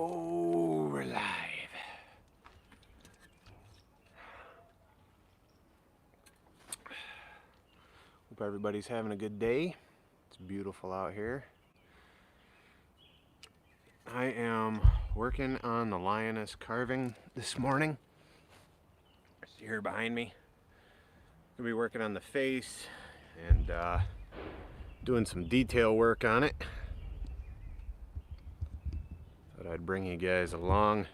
Oh, we're live. Hope everybody's having a good day. It's beautiful out here. I am working on the Lioness carving this morning. See here behind me. Gonna be working on the face and doing some detail work on it. Thought I'd bring you guys along.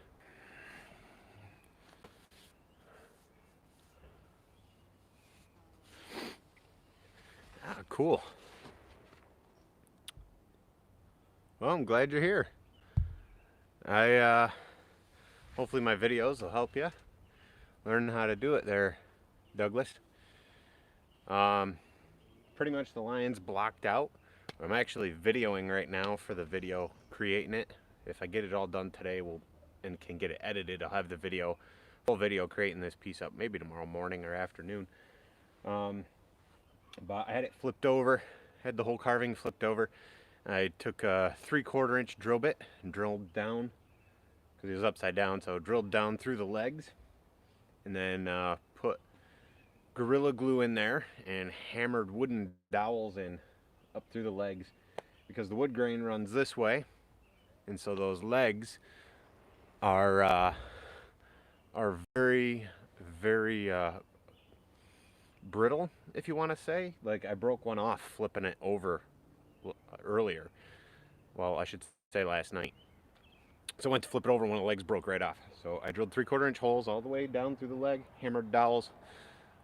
Ah, cool. Well, I'm glad you're here. Hopefully my videos will help you learn how to do it there, Douglas. Pretty much the line's blocked out. I'm actually videoing right now for the video, creating it. If I get it all done today, and can get it edited, I'll have the full video creating this piece up maybe tomorrow morning or afternoon. But I had it flipped over, had the whole carving flipped over. I took a 3/4 inch drill bit and drilled down, because it was upside down, so drilled down through the legs, and then put Gorilla Glue in there and hammered wooden dowels in up through the legs, because the wood grain runs this way, and so those legs are very, very brittle, if you want to say. Like, I broke one off flipping it over earlier. Well, I should say last night. So I went to flip it over and one of the legs broke right off. So I drilled 3/4 inch holes all the way down through the leg, hammered dowels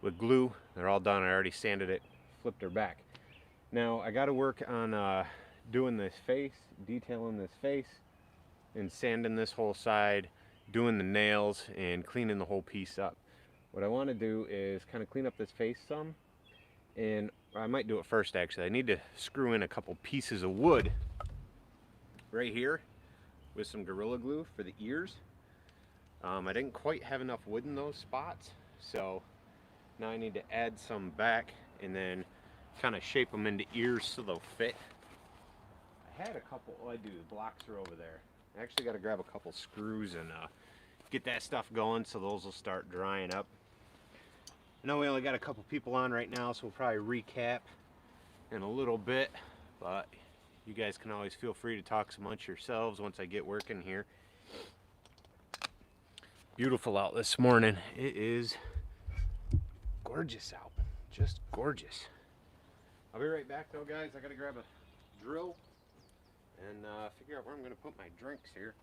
with glue. They're all done. I already sanded it, flipped her back. Now I got to work on doing this face, detailing this face, and sanding this whole side, doing the nails, and cleaning the whole piece up. What I want to do is kind of clean up this face some, and I might do it first actually. I need to screw in a couple pieces of wood right here with some Gorilla Glue for the ears. I didn't quite have enough wood in those spots, so now I need to add some back and then kind of shape them into ears so they'll fit. I had a couple, I do, the blocks are over there. I actually got to grab a couple screws and get that stuff going so those will start drying up. I know we only got a couple people on right now, so we'll probably recap in a little bit, but you guys can always feel free to talk amongst yourselves once I get working here. Beautiful out this morning. It is gorgeous out, just gorgeous. I'll be right back though, guys. I gotta grab a drill and figure out where I'm gonna put my drinks here.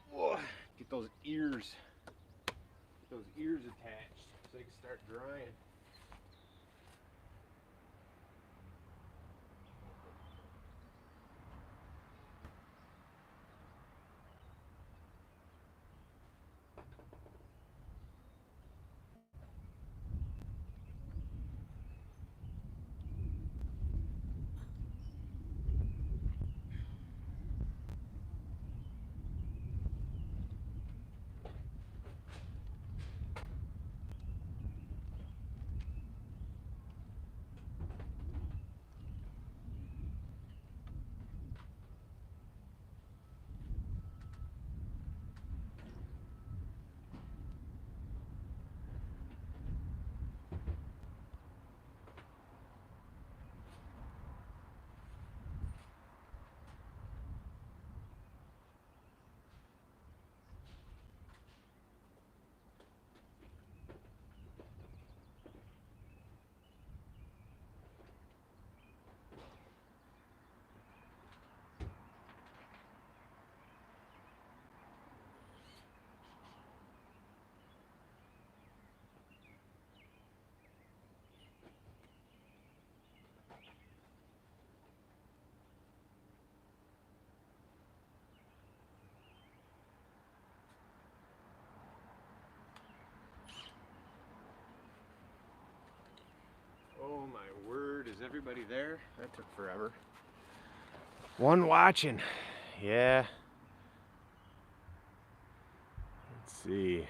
Whoa, get those ears attached so they can start drying. Oh my word, is everybody there? That took forever. One watching. Yeah. Let's see.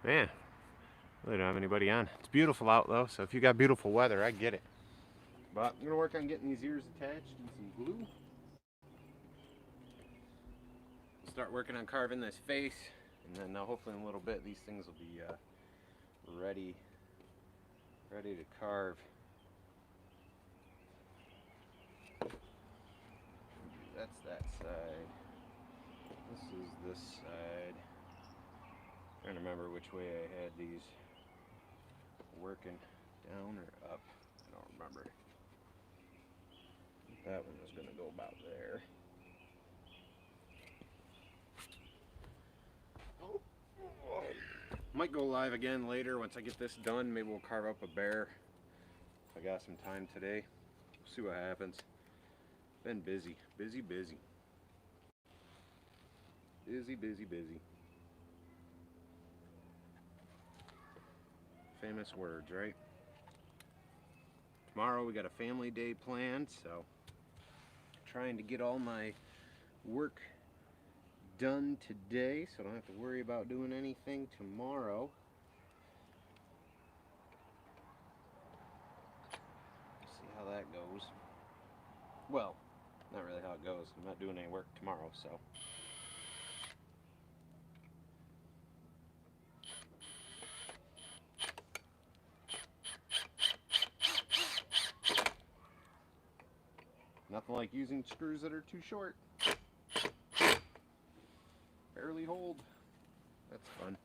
Man, really don't have anybody on. It's beautiful out though, so if you got beautiful weather, I get it. But I'm gonna work on getting these ears attached and some glue. start working on carving this face, and then hopefully in a little bit these things will be ready to carve. That's that side. This is this side. Trying to remember which way I had these working, down or up. I don't remember. That one was going to go about there. Might go live again later once I get this done. Maybe we'll carve up a bear if I got some time today. We'll see what happens. Been busy. Busy. Famous words, right? Tomorrow we got a family day planned, so trying to get all my work done today so I don't have to worry about doing anything tomorrow. See how that goes. Well, not really how it goes. I'm not doing any work tomorrow, so. Nothing like using screws that are too short. Barely hold. That's fun.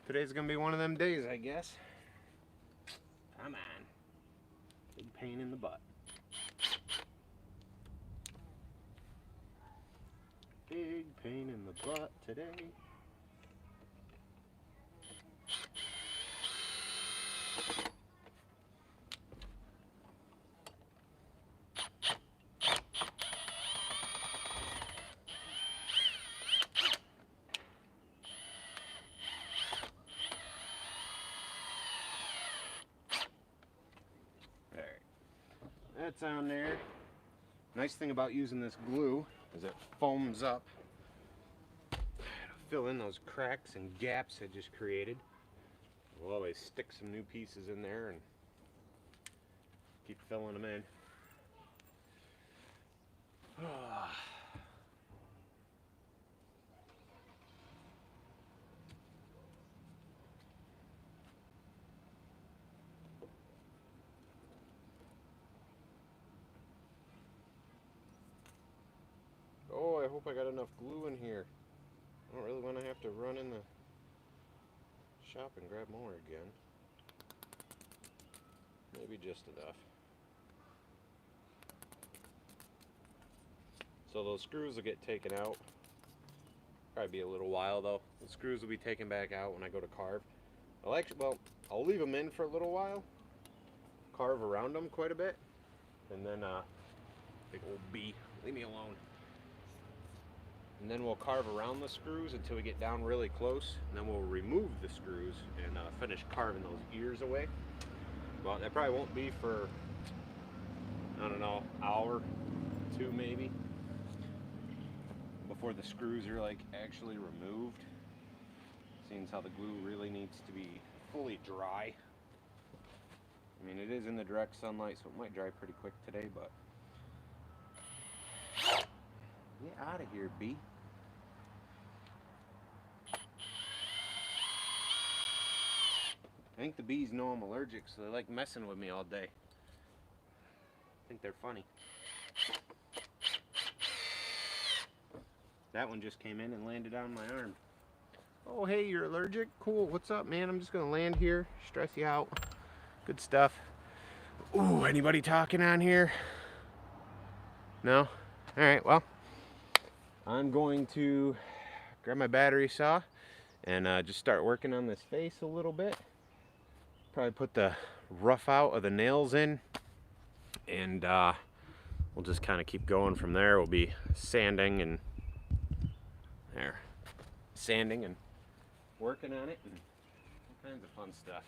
Today's gonna be one of them days, I guess. Come on. Big pain in the butt. Big pain in the butt today. That's on there. Nice thing about using this glue is it foams up to fill in those cracks and gaps I just created. We'll always stick some new pieces in there and keep filling them in. Oh, I hope I got enough glue in here. I don't really want to have to run in the shop and grab more again. Maybe just enough. So those screws will get taken out. Probably be a little while though. The screws will be taken back out when I go to carve. I'll leave them in for a little while. Carve around them quite a bit. And then, big old bee, leave me alone. And then we'll carve around the screws until we get down really close, and then we'll remove the screws and finish carving those ears away. Well, that probably won't be for, I don't know, hour, two maybe, before the screws are like actually removed. Seeing how the glue really needs to be fully dry. I mean, it is in the direct sunlight, so it might dry pretty quick today, but get out of here, bee. I think the bees know I'm allergic, so they like messing with me all day. I think they're funny. That one just came in and landed on my arm. Oh, hey, you're allergic? Cool. What's up, man? I'm just going to land here, stress you out. Good stuff. Ooh, anybody talking on here? No? All right, well, I'm going to grab my battery saw and just start working on this face a little bit. Probably put the rough out of the nails in, and we'll just kind of keep going from there. We'll be sanding and working on it and all kinds of fun stuff.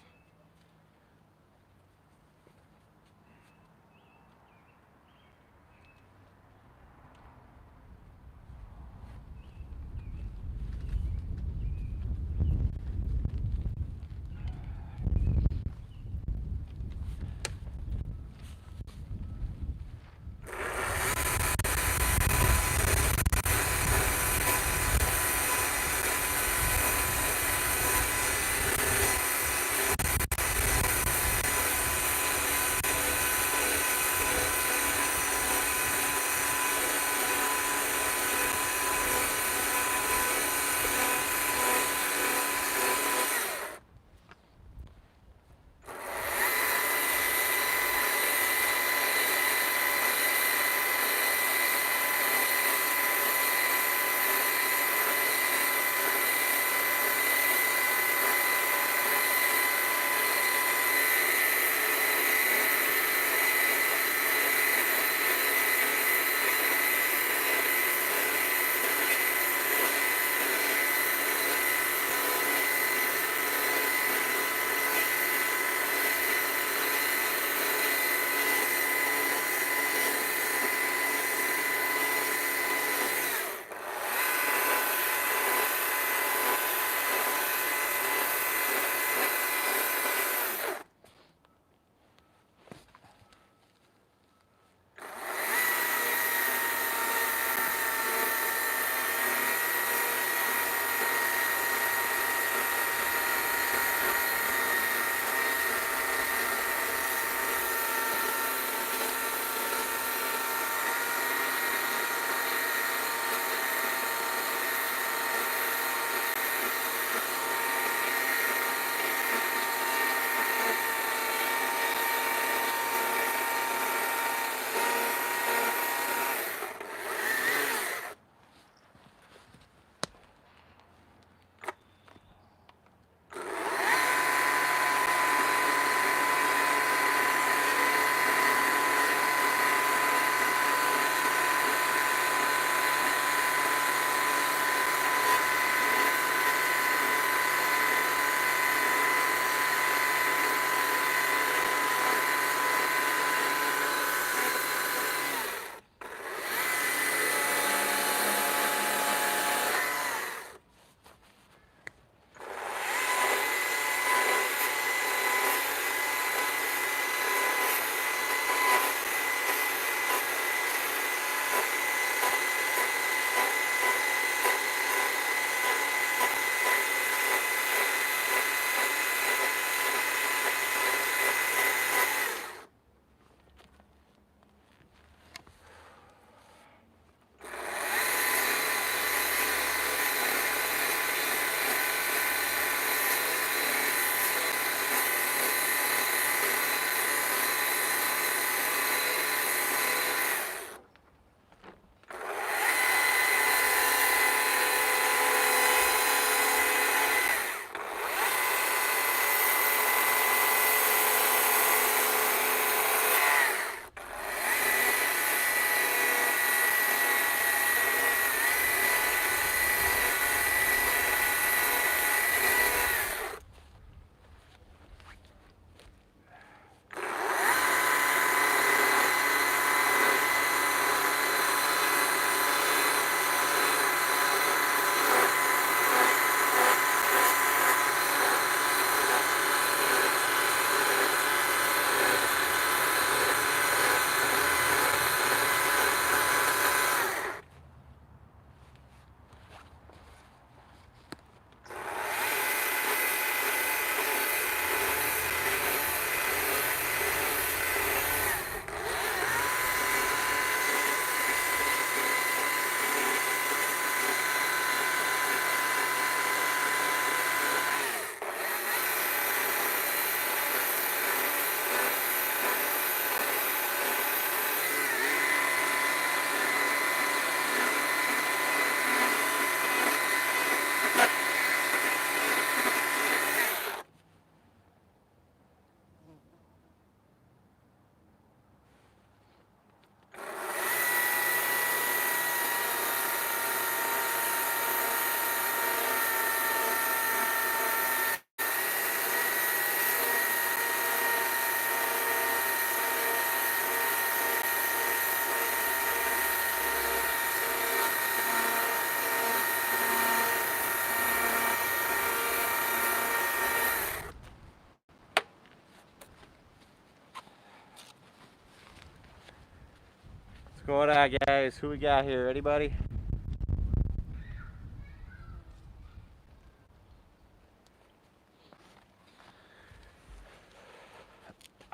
going on, guys? Who we got here? Anybody?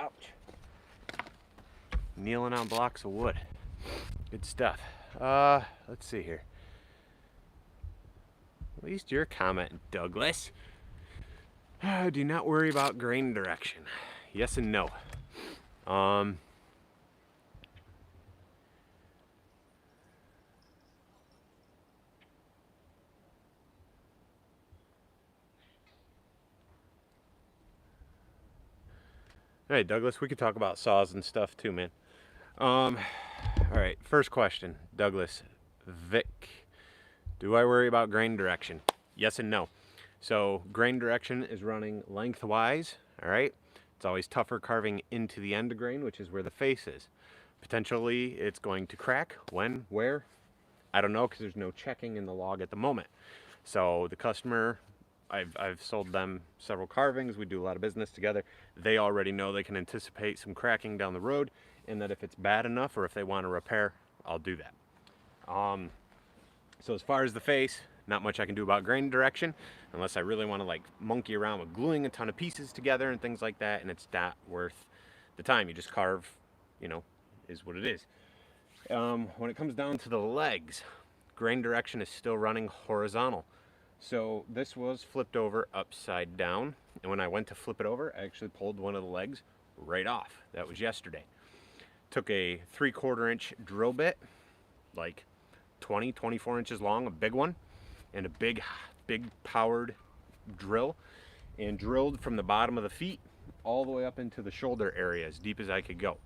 Ouch. Kneeling on blocks of wood. Good stuff. Let's see here. At least your comment, Douglas. Do not worry about grain direction. Yes and no. Hey, Douglas, we could talk about saws and stuff too, man. All right, first question, Douglas. Vic, do I worry about grain direction? Yes and no. So grain direction is running lengthwise, all right? It's always tougher carving into the end of grain, which is where the face is. Potentially it's going to crack. When? Where? I don't know, because there's no checking in the log at the moment. So the customer, I've sold them several carvings. We do a lot of business together. They already know they can anticipate some cracking down the road, and that if it's bad enough or if they want to repair, I'll do that. So as far as the face, not much I can do about grain direction unless I really want to like monkey around with gluing a ton of pieces together and things like that, and it's not worth the time. You just carve, you know, is what it is. When it comes down to the legs, grain direction is still running horizontal. So this was flipped over upside down, and when I went to flip it over, I actually pulled one of the legs right off. That was yesterday. Took a 3/4 inch drill bit, like 24 inches long, a big one, and a big powered drill, and drilled from the bottom of the feet all the way up into the shoulder area as deep as I could go.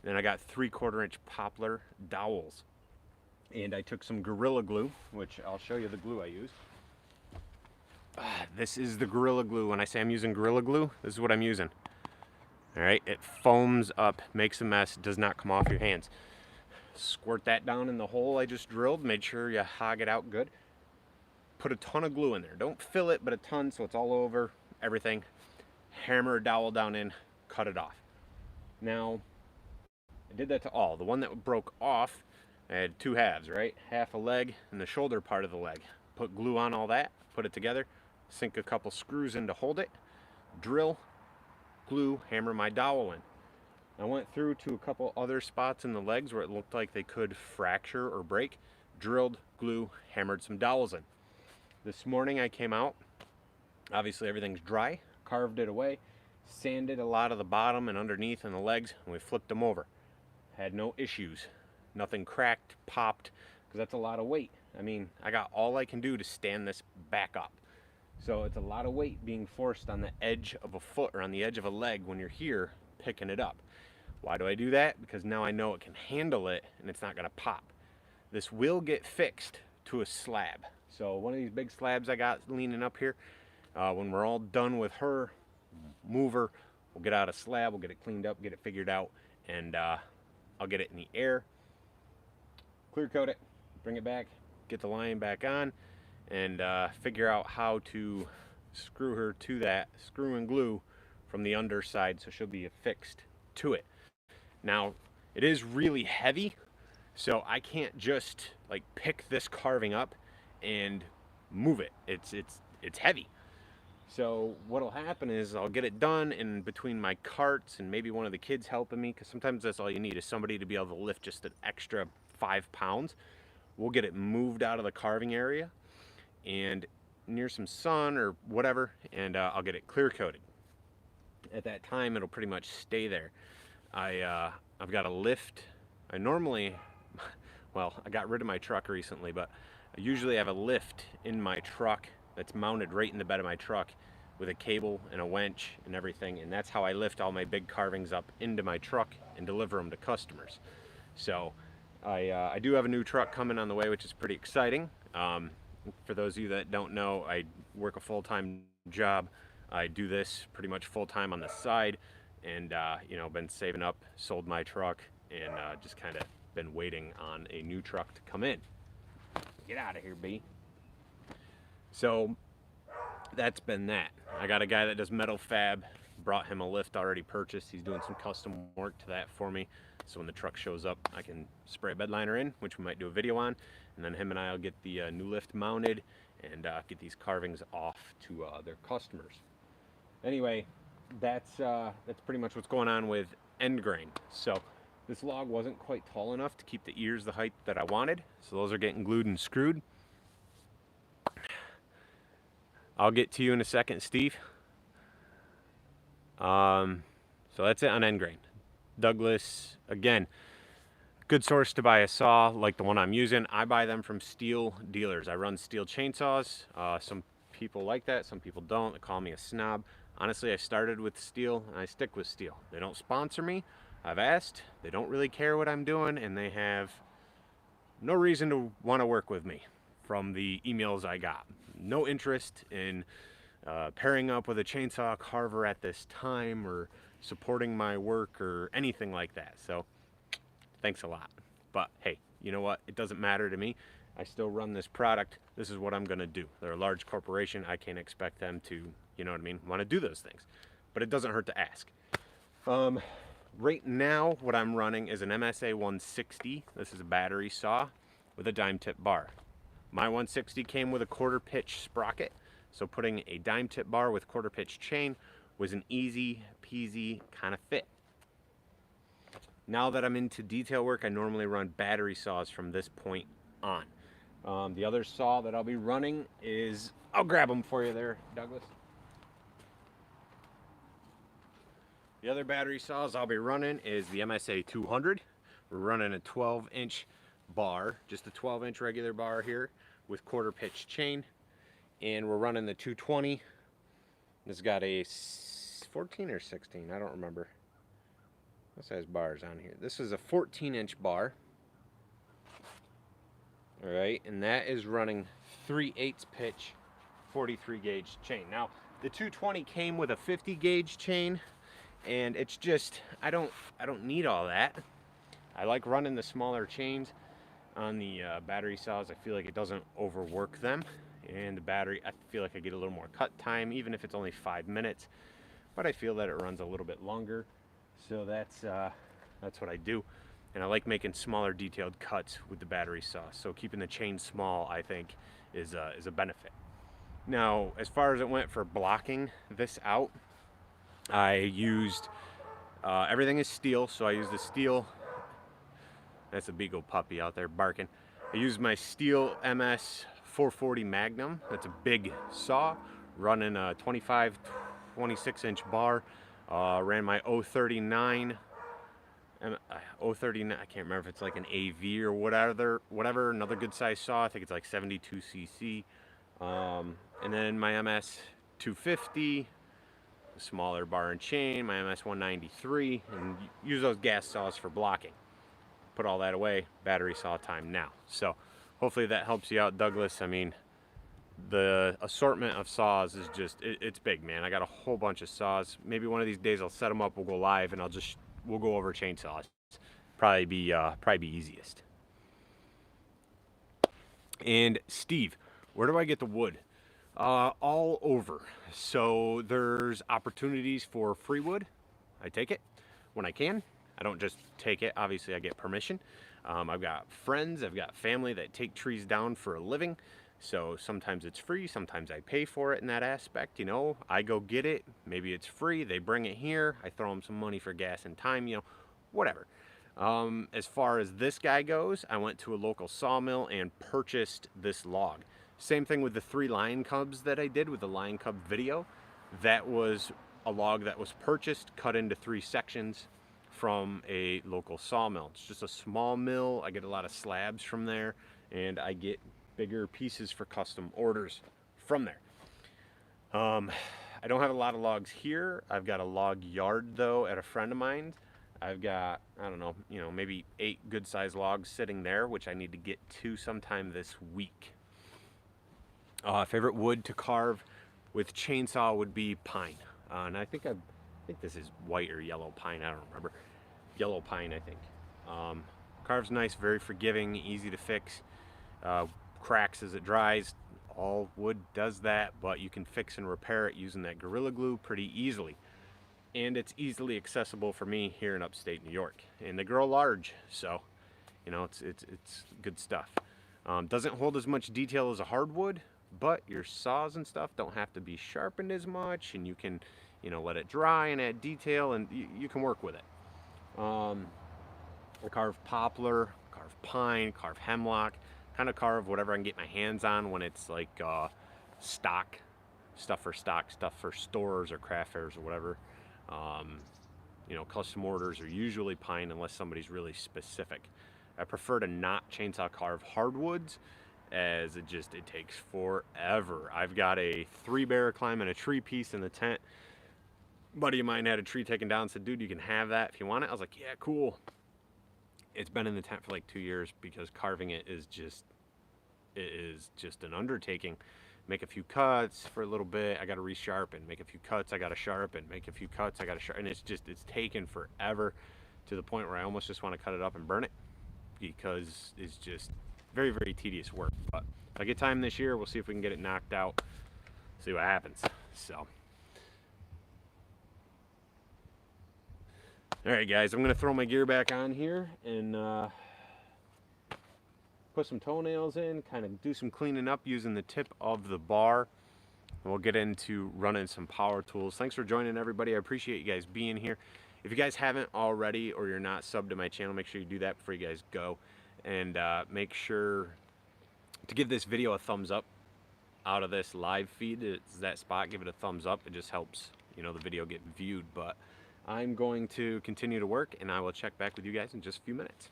And then I got 3/4 inch poplar dowels, and I took some Gorilla Glue, which I'll show you the glue I used. This is the Gorilla Glue. When I say I'm using Gorilla Glue, this is what I'm using. All right, it foams up, makes a mess, does not come off your hands. Squirt that down in the hole I just drilled, made sure you hog it out good. Put a ton of glue in there. Don't fill it, but a ton so it's all over everything. Hammer a dowel down in, cut it off. Now, I did that to all. The one that broke off, I had two halves, right? Half a leg and the shoulder part of the leg. Put glue on all that, put it together, sink a couple screws in to hold it, drill, glue, hammer my dowel in. I went through to a couple other spots in the legs where it looked like they could fracture or break, drilled, glue, hammered some dowels in. This morning I came out, obviously everything's dry, carved it away, sanded a lot of the bottom and underneath and the legs, and we flipped them over. Had no issues. Nothing cracked, popped, because that's a lot of weight. I mean, I got all I can do to stand this back up. So it's a lot of weight being forced on the edge of a foot or on the edge of a leg when you're here picking it up. Why do I do that? Because now I know it can handle it and it's not going to pop. This will get fixed to a slab. So one of these big slabs I got leaning up here, when we're all done with her, move her, we'll get out a slab, we'll get it cleaned up, get it figured out, and I'll get it in the air, clear coat it, bring it back, get the line back on, and figure out how to screw her to that screw and glue from the underside so she'll be affixed to it. Now, it is really heavy, so I can't just like pick this carving up and move it. It's heavy. So what'll happen is I'll get it done, and between my carts and maybe one of the kids helping me, because sometimes that's all you need is somebody to be able to lift just an extra 5 pounds. We'll get it moved out of the carving area and near some sun or whatever, and I'll get it clear coated. At that time, it'll pretty much stay there. I've got a lift. I normally, well, I got rid of my truck recently, but I usually have a lift in my truck that's mounted right in the bed of my truck with a cable and a winch and everything, and that's how I lift all my big carvings up into my truck and deliver them to customers. So I do have a new truck coming on the way, which is pretty exciting. For those of you that don't know, I work a full-time job. I do this pretty much full-time on the side, and you know, been saving up, sold my truck, and just kind of been waiting on a new truck to come in. Get out of here, B. So that's been that. I got a guy that does metal fab, brought him a lift already purchased. He's doing some custom work to that for me. So when the truck shows up, I can spray a bed liner in, which we might do a video on, and then him and I will get the new lift mounted and get these carvings off to their customers. Anyway, that's pretty much what's going on with end grain. So this log wasn't quite tall enough to keep the ears the height that I wanted, so those are getting glued and screwed. I'll get to you in a second, Steve. So that's it on end grain. Douglas, again, good source to buy a saw like the one I'm using. I buy them from steel dealers. I run steel chainsaws. Some people like that, some people don't. They call me a snob. Honestly, I started with steel and I stick with steel. They don't sponsor me. I've asked. They don't really care what I'm doing, and they have no reason to want to work with me from the emails I got. No interest in pairing up with a chainsaw carver at this time or supporting my work or anything like that. So thanks a lot. But hey, you know what? It doesn't matter to me. I still run this product. This is what I'm going to do. They're a large corporation. I can't expect them to, you know what I mean, want to do those things. But it doesn't hurt to ask. Right now, what I'm running is an MSA 160. This is a battery saw with a dime tip bar. My 160 came with a quarter pitch sprocket, so putting a dime tip bar with quarter pitch chain was an easy peasy kind of fit. Now that I'm into detail work, I normally run battery saws from this point on. The other saw that I'll be running is, I'll grab them for you there, Douglas. The other battery saws I'll be running is the MSA 200. We're running a 12-inch bar, just a 12-inch regular bar here with quarter pitch chain. And we're running the 220. It's got a 14 or 16, I don't remember. What size bar is on here? This is a 14-inch bar. All right, and that is running 3/8 pitch, 43 gauge chain. Now, the 220 came with a 50 gauge chain, and it's just, I don't need all that. I like running the smaller chains on the battery saws. I feel like it doesn't overwork them, and the battery, I feel like I get a little more cut time, even if it's only 5 minutes, but I feel that it runs a little bit longer. So that's what I do, and I like making smaller detailed cuts with the battery saw. So keeping the chain small, I think, is a benefit. Now, as far as it went for blocking this out, I used everything is steel, so I used the steel. That's a Beagle puppy out there barking. I used my steel MS 440 Magnum. That's a big saw, running a 25, 26-inch bar. Ran my 039, I can't remember if it's like an AV or whatever, another good size saw. I think it's like 72 cc. And then my MS 250, a smaller bar and chain, my MS 193, and use those gas saws for blocking. Put all that away, battery saw time now. So hopefully that helps you out, Douglas. I mean, the assortment of saws is just, it's big, man. I got a whole bunch of saws. Maybe one of these days I'll set them up, we'll go live, and we'll go over chainsaws. Probably be easiest. And Steve, where do I get the wood? All over. So there's opportunities for free wood. I take it when I can. I don't just take it. Obviously, I get permission. I've got friends, I've got family that take trees down for a living. So sometimes it's free, sometimes I pay for it in that aspect. You know, I go get it. Maybe it's free. They bring it here. I throw them some money for gas and time, you know, whatever. As far as this guy goes, I went to a local sawmill and purchased this log. Same thing with the 3 lion cubs that I did with the lion cub video. That was a log that was purchased, cut into 3 sections from a local sawmill. It's just a small mill. I get a lot of slabs from there, and I get bigger pieces for custom orders from there. I don't have a lot of logs here. I've got a log yard though at a friend of mine. I've got, I don't know, you know, maybe 8 good sized logs sitting there, which I need to get to sometime this week. Favorite wood to carve with chainsaw would be pine. And I think this is white or yellow pine, I don't remember. Yellow pine, I think. Carves nice, very forgiving, easy to fix. Cracks as it dries. All wood does that, but you can fix and repair it using that Gorilla Glue pretty easily. and it's easily accessible for me here in upstate New York. And they grow large, so you know it's good stuff. Doesn't hold as much detail as a hardwood, but your saws and stuff don't have to be sharpened as much, and you can, you know, let it dry and add detail, and you can work with it. I carve poplar, carve pine, carve hemlock, kind of carve whatever I can get my hands on when it's like stock, stuff for stores or craft fairs or whatever. You know, custom orders are usually pine unless somebody's really specific. I prefer to not chainsaw carve hardwoods, as it takes forever. I've got a 3-bear climbing a tree piece in the tent. Buddy of mine had a tree taken down and said, dude, you can have that if you want it. I was like, yeah, cool. It's been in the tent for like 2 years because carving it is just an undertaking. Make a few cuts for a little bit, I got to resharpen. Make a few cuts, I got to sharpen. Make a few cuts, I got to sharpen. And it's taken forever, to the point where I almost just want to cut it up and burn it, because it's just very, very tedious work. But if I get time this year, we'll see if we can get it knocked out, see what happens. So all right, guys, I'm gonna throw my gear back on here and put some toenails in, kind of do some cleaning up using the tip of the bar, and we'll get into running some power tools. Thanks for joining, everybody. I appreciate you guys being here. If you guys haven't already, or you're not subbed to my channel, make sure you do that before you guys go, and make sure to give this video a thumbs up out of this live feed. It's that spot, give it a thumbs up. It just helps, you know, the video get viewed. But I'm going to continue to work, and I will check back with you guys in just a few minutes.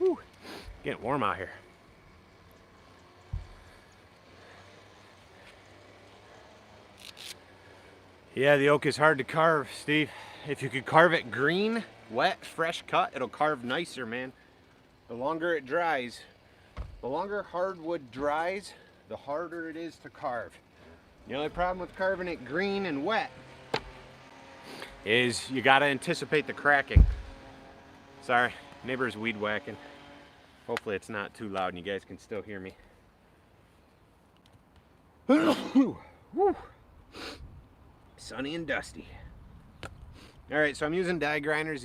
Whew. Getting warm out here. Yeah, the oak is hard to carve, Steve. If you could carve it green, wet, fresh cut, it'll carve nicer, man. The longer it dries, the longer hardwood dries, the harder it is to carve. The only problem with carving it green and wet is you gotta anticipate the cracking. Sorry, neighbor's weed whacking. Hopefully it's not too loud and you guys can still hear me. Whew. Sunny and dusty. All right, so I'm using die grinders.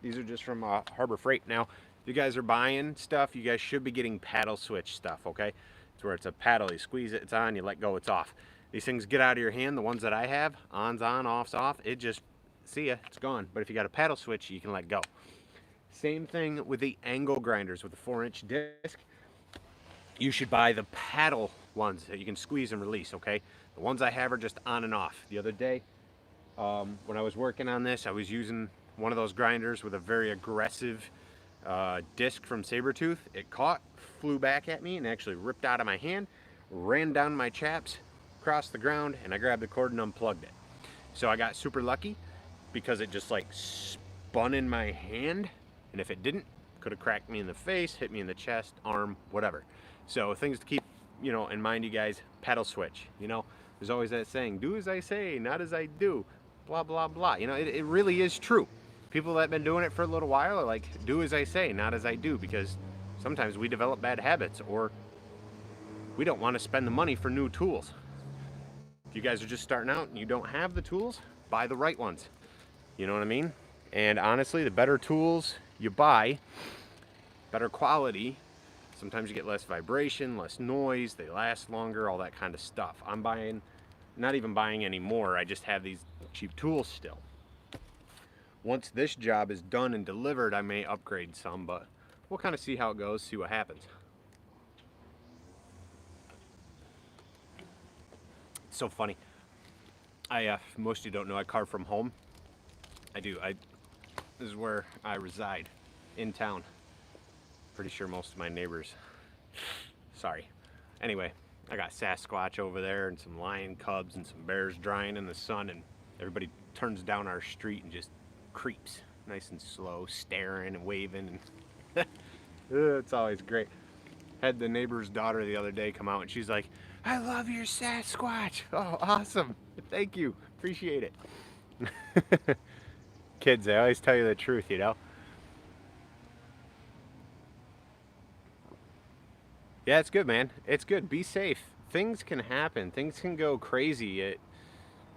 These are just from Harbor Freight. Now, if you guys are buying stuff, you guys should be getting paddle switch stuff, okay? It's where it's a paddle. You squeeze it, it's on, you let go, it's off. These things get out of your hand. The ones that I have, on's on, off's off. It just, see ya, it's gone. But if you got a paddle switch, you can let go. Same thing with the angle grinders with the 4-inch disc. You should buy the paddle ones that you can squeeze and release, okay? The ones I have are just on and off. The other day, when I was working on this, I was using one of those grinders with a very aggressive disc from Saburrtooth. It caught, flew back at me, and actually ripped out of my hand, ran down my chaps, across the ground, and I grabbed the cord and unplugged it. So I got super lucky because it just like spun in my hand, and if it didn't, could have cracked me in the face, hit me in the chest, arm, whatever. So things to keep, you know, in mind, you guys. Paddle switch, you know, there's always that saying, do as I say, not as I do, blah blah blah. You know, it really is true. People that have been doing it for a little while are like, do as I say, not as I do, because sometimes we develop bad habits or we don't want to spend the money for new tools. If you guys are just starting out and you don't have the tools, buy the right ones. You know what I mean? And honestly, the better tools you buy, better quality, sometimes you get less vibration, less noise, they last longer, all that kind of stuff. I'm buying, not even buying anymore, I just have these cheap tools still. Once this job is done and delivered, I may upgrade some, but we'll kind of see how it goes, see what happens. It's so funny. Most of you don't know, I carve from home. I do. This is where I reside, in town. Pretty sure most of my neighbors, sorry. Anyway, I got Sasquatch over there and some lion cubs and some bears drying in the sun, and everybody turns down our street and just creeps, nice and slow, staring and waving, and it's always great. Had the neighbor's daughter the other day come out and she's like, I love your Sasquatch. Oh, awesome. Thank you. Appreciate it. Kids, they always tell you the truth, you know? Yeah, it's good, man. It's good. Be safe. Things can happen. Things can go crazy at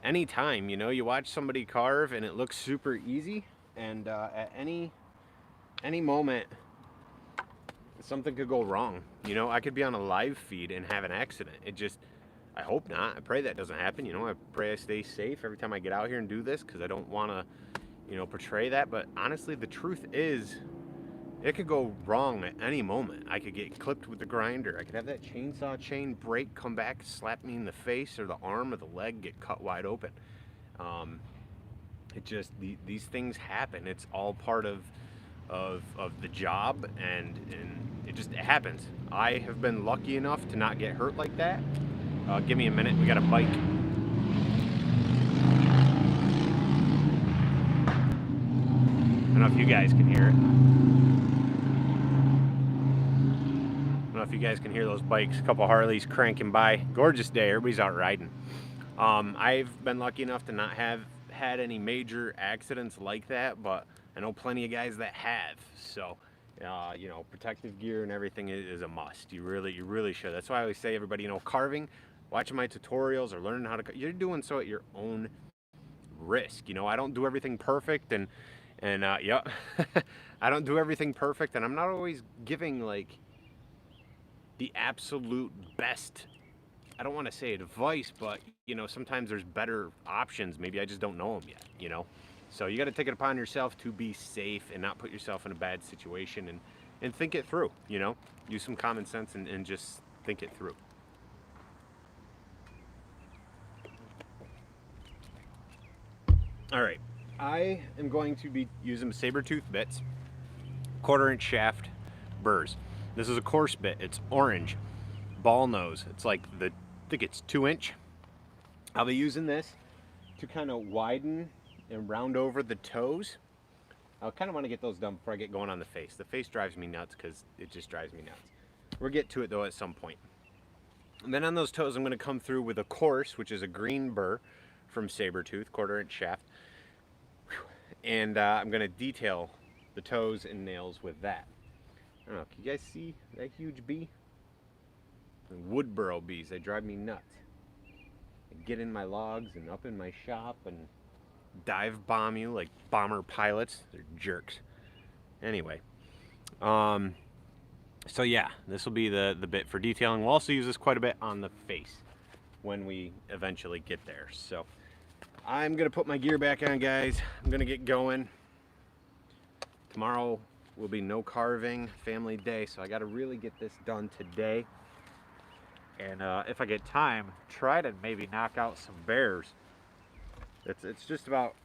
any time. You know, you watch somebody carve and it looks super easy, and at any moment, something could go wrong. You know, I could be on a live feed and have an accident. I hope not. I pray that doesn't happen. You know, I pray I stay safe every time I get out here and do this, because I don't want to, you know, portray that. But honestly, the truth is, it could go wrong at any moment. I could get clipped with the grinder. I could have that chainsaw chain break, come back, slap me in the face, or the arm or the leg get cut wide open. These things happen. It's all part of the job, and it happens. I have been lucky enough to not get hurt like that. Give me a minute. We got a bike. I don't know if you guys can hear it. I don't know if you guys can hear those bikes. A couple Harleys cranking by. Gorgeous day. Everybody's out riding. I've been lucky enough to not have had any major accidents like that, but I know plenty of guys that have. So, you know, protective gear and everything is a must. You really should. That's why I always say, everybody, you know, carving, watching my tutorials or learning how to, you're doing so at your own risk. You know, I don't do everything perfect, and yeah, I don't do everything perfect, and I'm not always giving like the absolute best. I don't want to say advice, but you know, sometimes there's better options. Maybe I just don't know them yet, you know? So you got to take it upon yourself to be safe and not put yourself in a bad situation, and think it through, you know? Use some common sense and just think it through. All right, I am going to be using Saburrtooth bits. 1/4 inch shaft burrs. This is a coarse bit. It's orange, ball nose. It's like I think it's 2 inch. I'll be using this to kind of widen and round over the toes. I kind of want to get those done before I get going on the face. The face drives me nuts because it just drives me nuts. We'll get to it though at some point. And then on those toes, I'm going to come through with a coarse, which is a green burr from Saburrtooth, 1/4 inch shaft. And I'm going to detail the toes and nails with that. I don't know, can you guys see that huge bee? The woodburrow bees, they drive me nuts. They get in my logs and up in my shop and dive bomb you like bomber pilots. They're jerks. Anyway, so yeah, this will be the bit for detailing. We'll also use this quite a bit on the face when we eventually get there. So I'm gonna put my gear back on, guys. I'm gonna get going. Tomorrow will be no carving, family day, so I gotta really get this done today. And if I get time, try to maybe knock out some bears. It's just about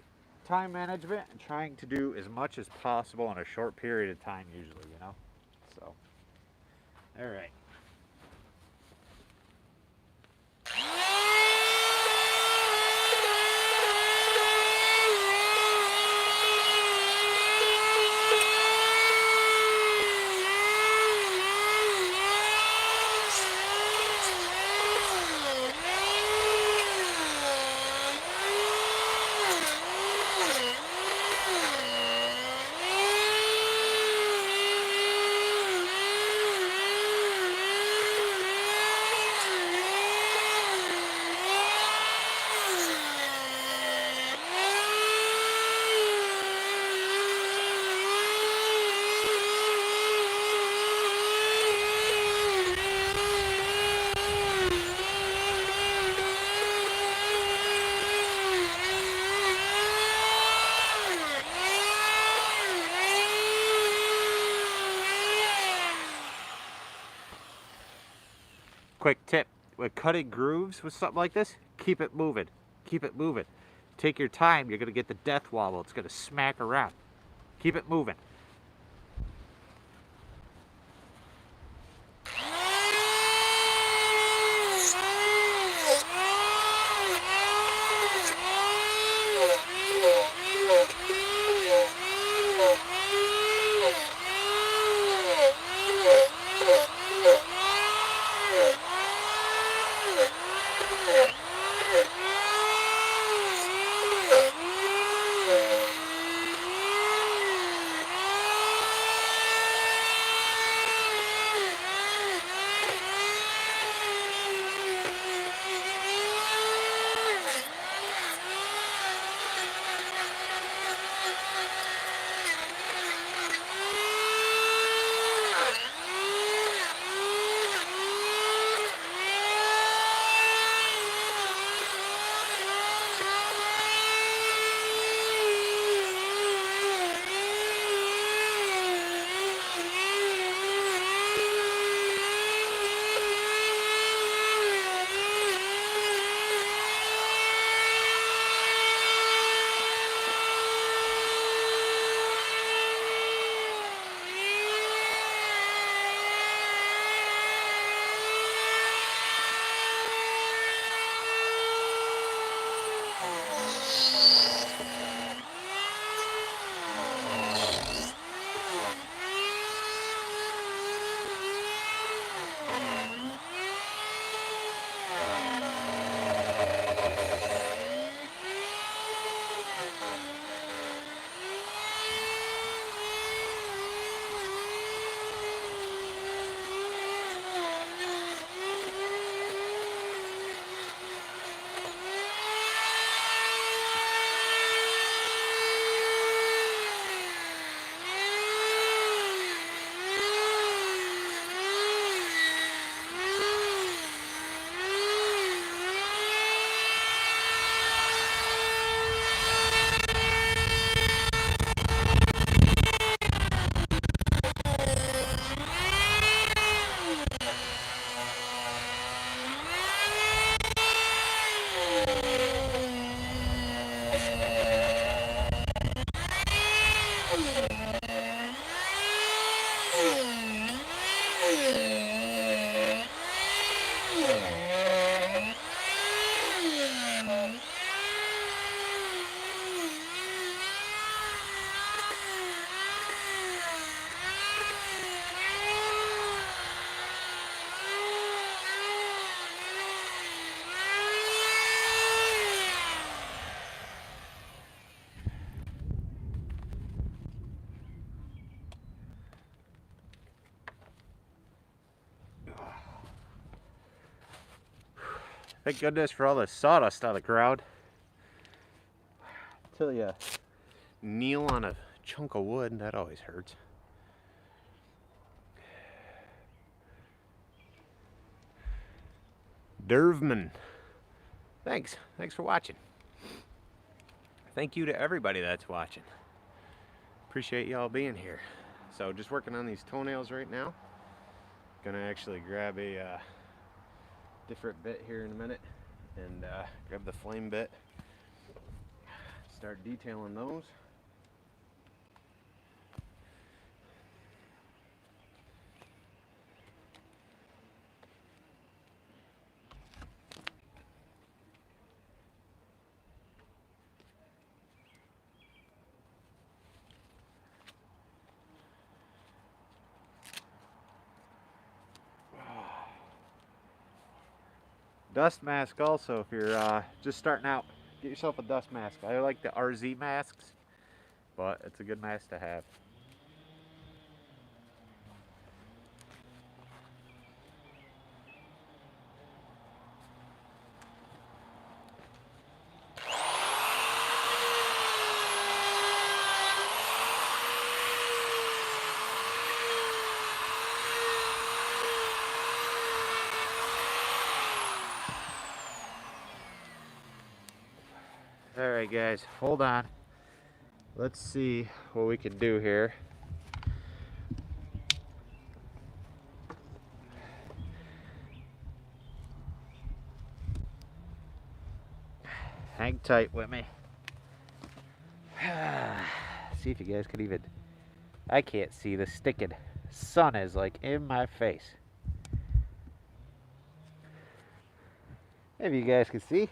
time management and trying to do as much as possible in a short period of time usually, you know? So, all right. Quick tip, with cutting grooves with something like this, keep it moving. Keep it moving. Take your time, you're going to get the death wobble. It's going to smack around. Keep it moving. Thank goodness for all the sawdust on the ground. Till you kneel on a chunk of wood, that always hurts. Dervman, thanks for watching. Thank you to everybody that's watching. Appreciate y'all being here. So just working on these toenails right now. Gonna actually grab a different bit here in a minute and grab the flame bit, start detailing those. Dust mask also, if you're just starting out, get yourself a dust mask. I like the RZ masks, but it's a good mask to have. Alright guys, hold on. Let's see what we can do here. Hang tight with me. See if you guys can even... I can't see, the sticking sun is like in my face. Maybe you guys can see.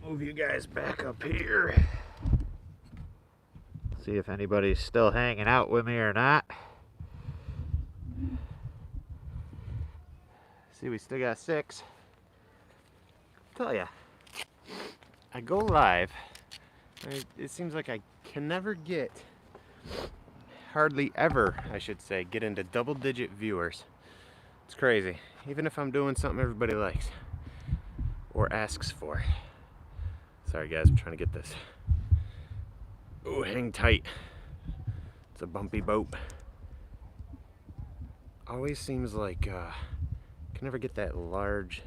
Move you guys back up here. See if anybody's still hanging out with me or not. See, we still got 6. Tell ya, I go live. It seems like I can never get, hardly ever, I should say, get into double-digit viewers. It's crazy. Even if I'm doing something everybody likes or asks for. Sorry guys, I'm trying to get this. Ooh, hang tight. It's a bumpy boat. Always seems like can never get that large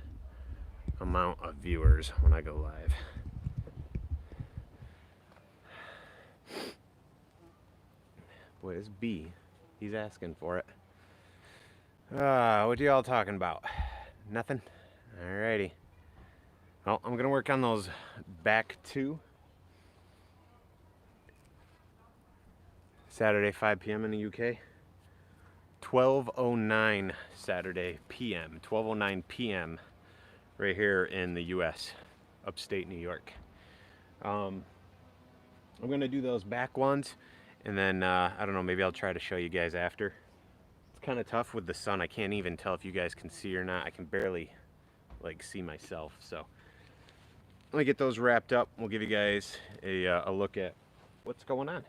amount of viewers when I go live. Boy, this B, he's asking for it. What y'all talking about? Nothing? Alrighty. Well, I'm gonna work on those back 2. Saturday, 5 p.m. in the UK. 12:09 Saturday p.m. 12:09 p.m. right here in the U.S., upstate New York. I'm gonna do those back ones, and then I don't know, maybe I'll try to show you guys after. It's kind of tough with the sun. I can't even tell if you guys can see or not. I can barely like see myself. So let me get those wrapped up. We'll give you guys a look at what's going on.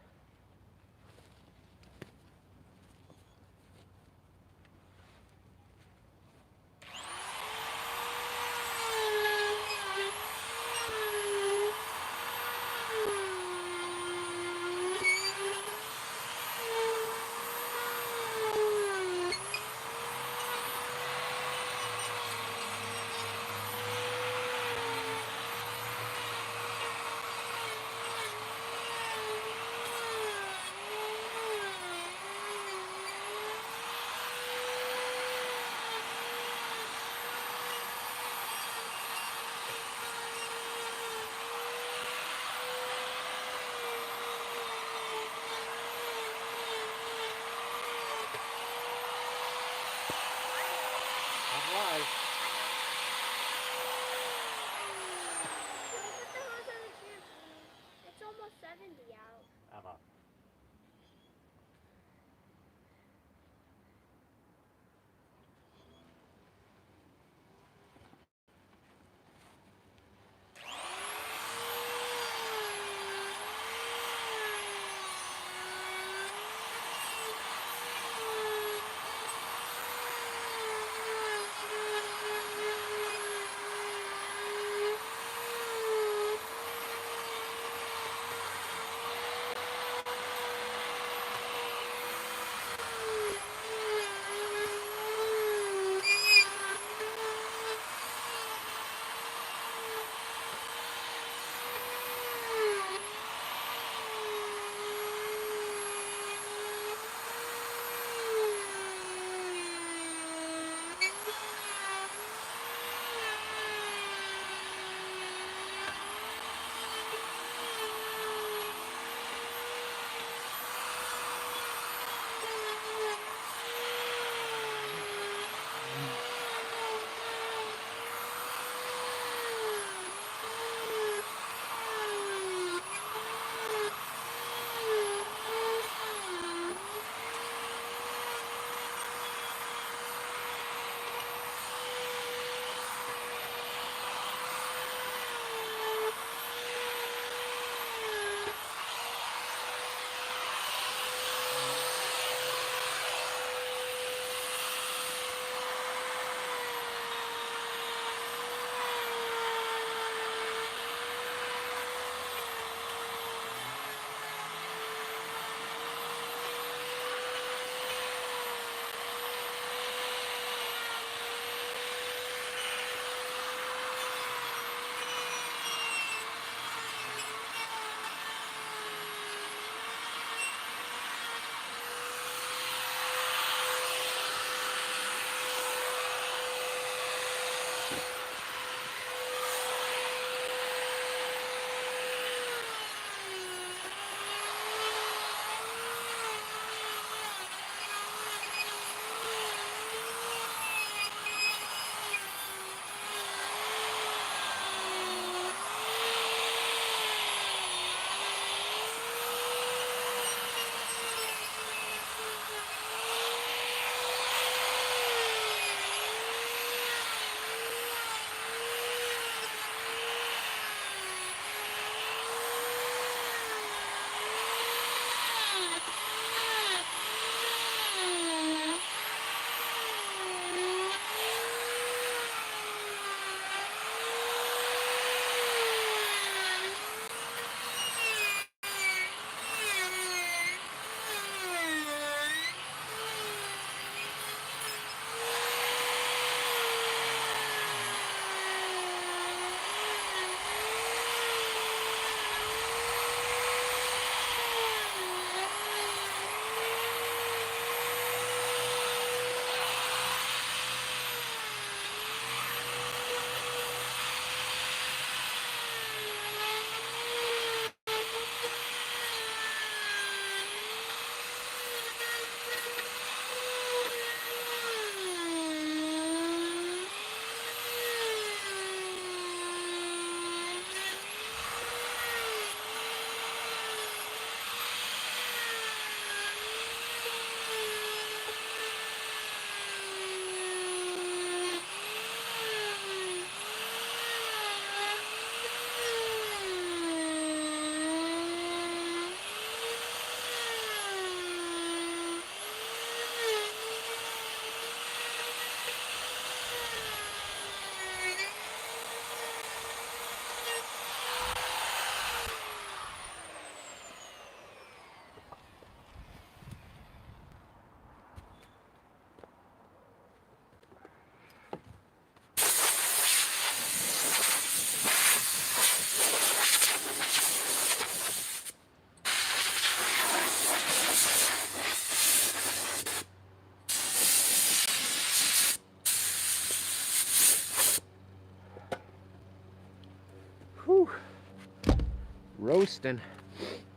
roasting.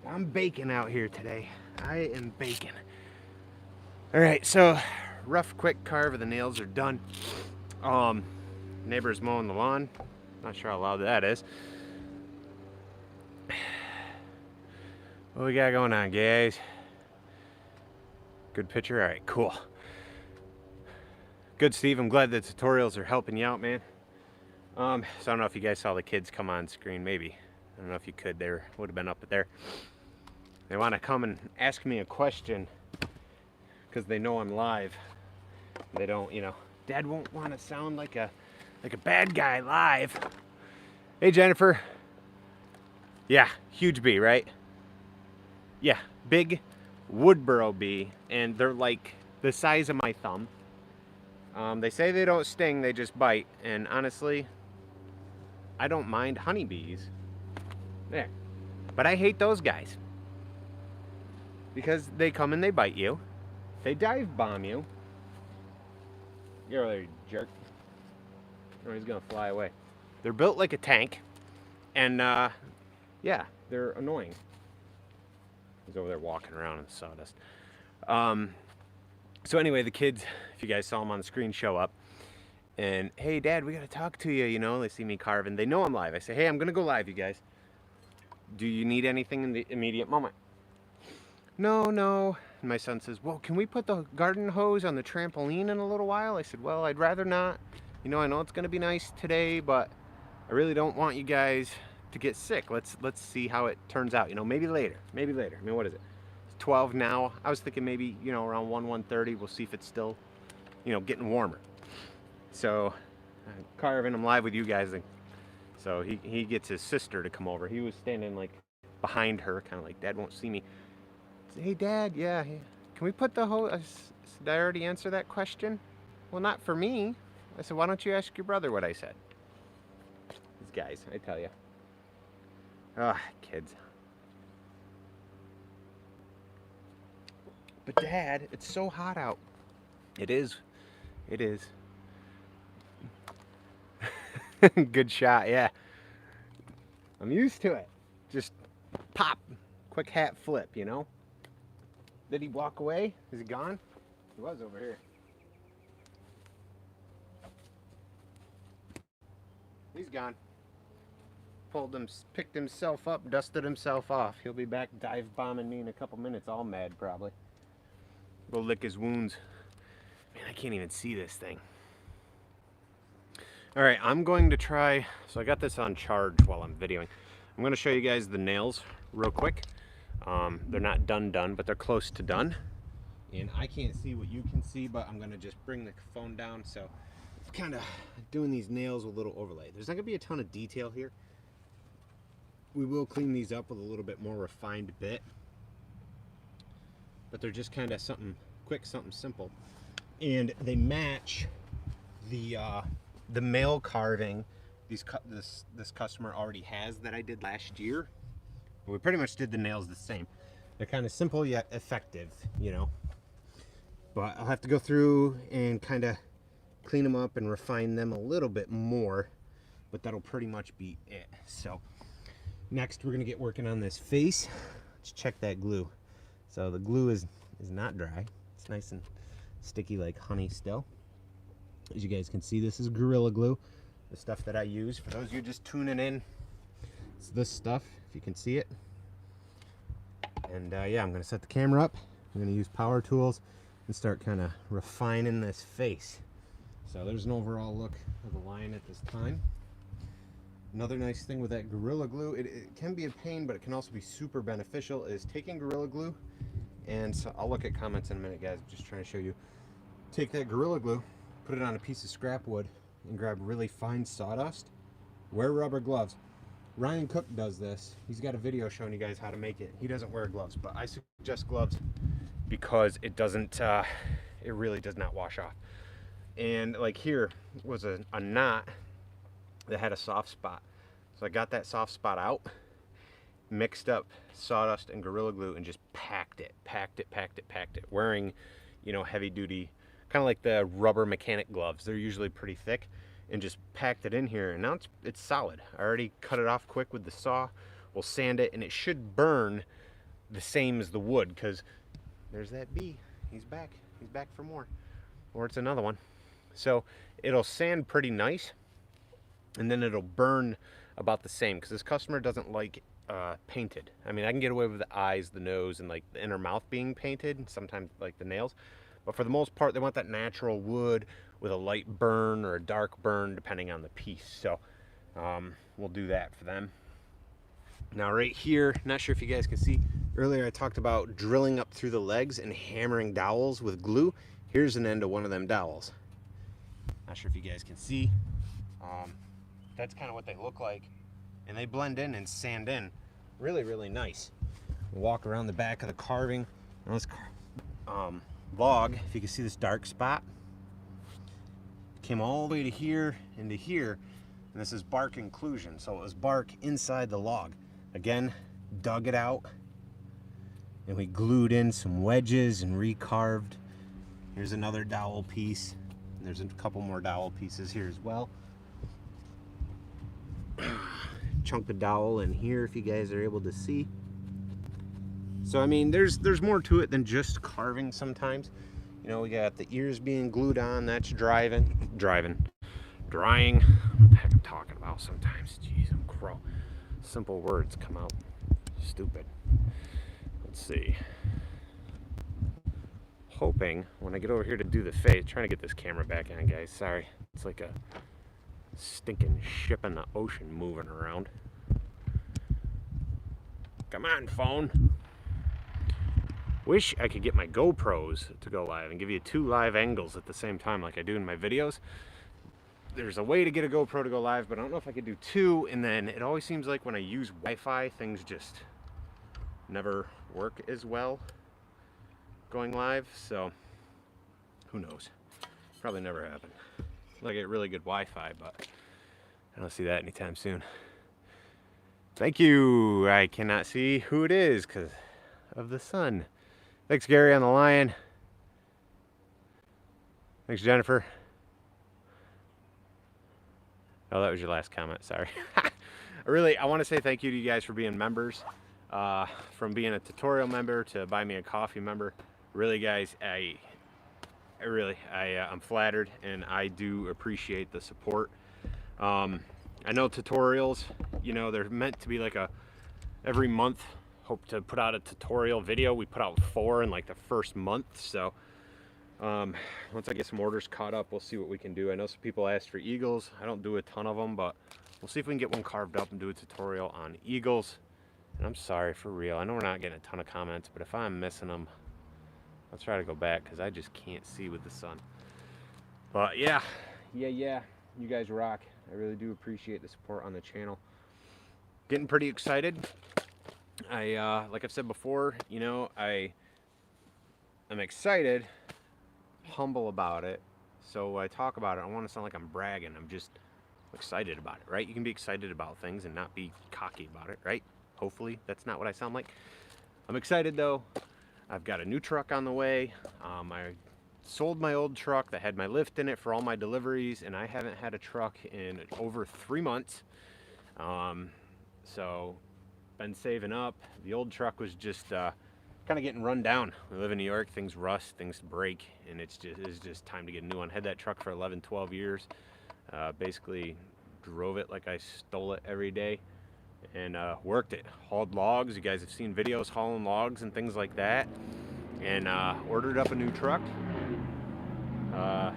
I'm baking out here today. I am baking. All right, so rough, quick carve of the nails are done. Neighbor's mowing the lawn. Not sure how loud that is. What we got going on, guys? Good picture? All right, cool. Good, Steve. I'm glad the tutorials are helping you out, man. So I don't know if you guys saw the kids come on screen, maybe. I don't know if you could. They would have been up there. They want to come and ask me a question because they know I'm live. They don't, Dad won't want to sound like a bad guy live. Hey, Jennifer. Yeah, huge bee, right? Yeah, big Woodboro bee, and they're like the size of my thumb. They say they don't sting, they just bite, and honestly, I don't mind honeybees. There. But I hate those guys. Because they come and they bite you. They dive bomb you. You're a jerk. Oh, he's gonna fly away. They're built like a tank, and yeah, they're annoying. He's over there walking around in the sawdust. So anyway, the kids, if you guys saw them on the screen, show up. And, hey, Dad, we got to talk to you, They see me carving. They know I'm live. I say, hey, I'm going to go live, you guys. Do you need anything in the immediate moment? No. And my son says, well, can we put the garden hose on the trampoline in a little while? I said, well, I'd rather not. I know it's going to be nice today, but I really don't want you guys to get sick. Let's see how it turns out. Maybe later. I mean, what is it? 12 now. I was thinking maybe, around 1:30. We'll see if it's still, getting warmer. So, carving, I'm live with you guys. So he gets his sister to come over. He was standing like behind her, kind of like, Dad won't see me. I said, hey, Dad, yeah. Can we put the hose? Did I already answer that question? Well, not for me. I said, why don't you ask your brother what I said? These guys, I tell you. Ah, kids. But Dad, it's so hot out. It is. Good shot, yeah. I'm used to it. Just pop, quick hat flip, Did he walk away? Is he gone? He was over here. He's gone. Picked himself up, dusted himself off. He'll be back dive bombing me in a couple minutes, all mad probably. Go lick his wounds. Man, I can't even see this thing. All right, I'm going to try, so I got this on charge while I'm videoing. I'm going to show you guys the nails real quick. They're not done, but they're close to done. And I can't see what you can see, but I'm going to just bring the phone down. So kind of doing these nails with a little overlay. There's not going to be a ton of detail here. We will clean these up with a little bit more refined bit. But they're just kind of something quick, something simple. And they match the male carving this customer already has that I did last year. We pretty much did the nails the same. They're kind of simple yet effective, But I'll have to go through and kind of clean them up and refine them a little bit more, but that'll pretty much be it. So next we're gonna get working on this face. Let's check that glue. So the glue is not dry. It's nice and sticky like honey still. As you guys can see, this is Gorilla Glue, the stuff that I use. For those of you just tuning in, it's this stuff, if you can see it. And yeah, I'm going to set the camera up. I'm going to use power tools and start kind of refining this face. So there's an overall look of the lion at this time. Another nice thing with that Gorilla Glue, it can be a pain, but it can also be super beneficial, is taking Gorilla Glue, and so I'll look at comments in a minute, guys. I'm just trying to show you. Take that Gorilla Glue, put it on a piece of scrap wood, and grab really fine sawdust. Wear rubber gloves. Ryan Cook does this. He's got a video showing you guys how to make it. He doesn't wear gloves, but I suggest gloves because it doesn't, it really does not wash off. And like here was a knot that had a soft spot. So I got that soft spot out, mixed up sawdust and Gorilla Glue, and just packed it. Wearing, heavy duty, kind of like the rubber mechanic gloves. They're usually pretty thick, and just packed it in here, and now it's solid. I already cut it off quick with the saw, we'll sand it, and it should burn the same as the wood, because there's that bee. He's back for more. Or it's another one. So it'll sand pretty nice, and then it'll burn about the same, because this customer doesn't like painted. I mean, I can get away with the eyes, the nose, and like the inner mouth being painted, and sometimes like the nails, but for the most part they want that natural wood with a light burn or a dark burn depending on the piece. So we'll do that for them. Now right here, not sure if you guys can see, earlier I talked about drilling up through the legs and hammering dowels with glue. Here's an end of one of them dowels. Not sure if you guys can see. That's kind of what they look like, and they blend in and sand in really, really nice. Walk around the back of the carving. Now this log, if you can see this dark spot, came all the way to here into here, and this is bark inclusion, so it was bark inside the log. Again, dug it out, and we glued in some wedges and recarved. Here's another dowel piece. There's a couple more dowel pieces here as well. Chunk of dowel in here if you guys are able to see. So I mean, there's more to it than just carving sometimes. You know, we got the ears being glued on, that's drying. What the heck I'm talking about sometimes. Jeez, I'm crow. Simple words come out stupid. Let's see. Hoping when I get over here to do the face, trying to get this camera back on, guys. Sorry, it's like a stinking ship in the ocean moving around. Come on, phone. Wish I could get my GoPros to go live and give you 2 live angles at the same time like I do in my videos. There's a way to get a GoPro to go live, but I don't know if I could do 2, and then it always seems like when I use Wi-Fi, things just never work as well going live, so who knows. Probably never happen. I get really good Wi-Fi, but I don't see that anytime soon. Thank you. I cannot see who it is because of the sun. Thanks, Gary, on the lion. Thanks, Jennifer. Oh, that was your last comment. Sorry. I want to say thank you to you guys for being members. From being a tutorial member to buy me a coffee member. Really, guys, I'm flattered, and I do appreciate the support. I know tutorials, you know, they're meant to be like every month, hope to put out a tutorial video. We put out 4 in like the first month, so once I get some orders caught up, we'll see what we can do. I know some people asked for eagles. I don't do a ton of them, but we'll see if we can get one carved up and do a tutorial on eagles. And I'm sorry, for real, I know we're not getting a ton of comments, but if I'm missing them, I'll try to go back because I just can't see with the sun. But yeah, you guys rock. I really do appreciate the support on the channel. Getting pretty excited. Like I've said before, you know, I'm excited, humble about it. So when I talk about it, I want to sound like I'm bragging. I'm just excited about it, right? You can be excited about things and not be cocky about it, right? Hopefully that's not what I sound like. I'm excited though. I've got a new truck on the way. I sold my old truck that had my lift in it for all my deliveries, and I haven't had a truck in over 3 months. So been saving up. The old truck was just kind of getting run down. We live in New York, things rust, things break, and it's just time to get a new one. Had that truck for 11-12 years. Basically drove it like I stole it every day, and worked it. Hauled logs. You guys have seen videos hauling logs and things like that. And ordered up a new truck. What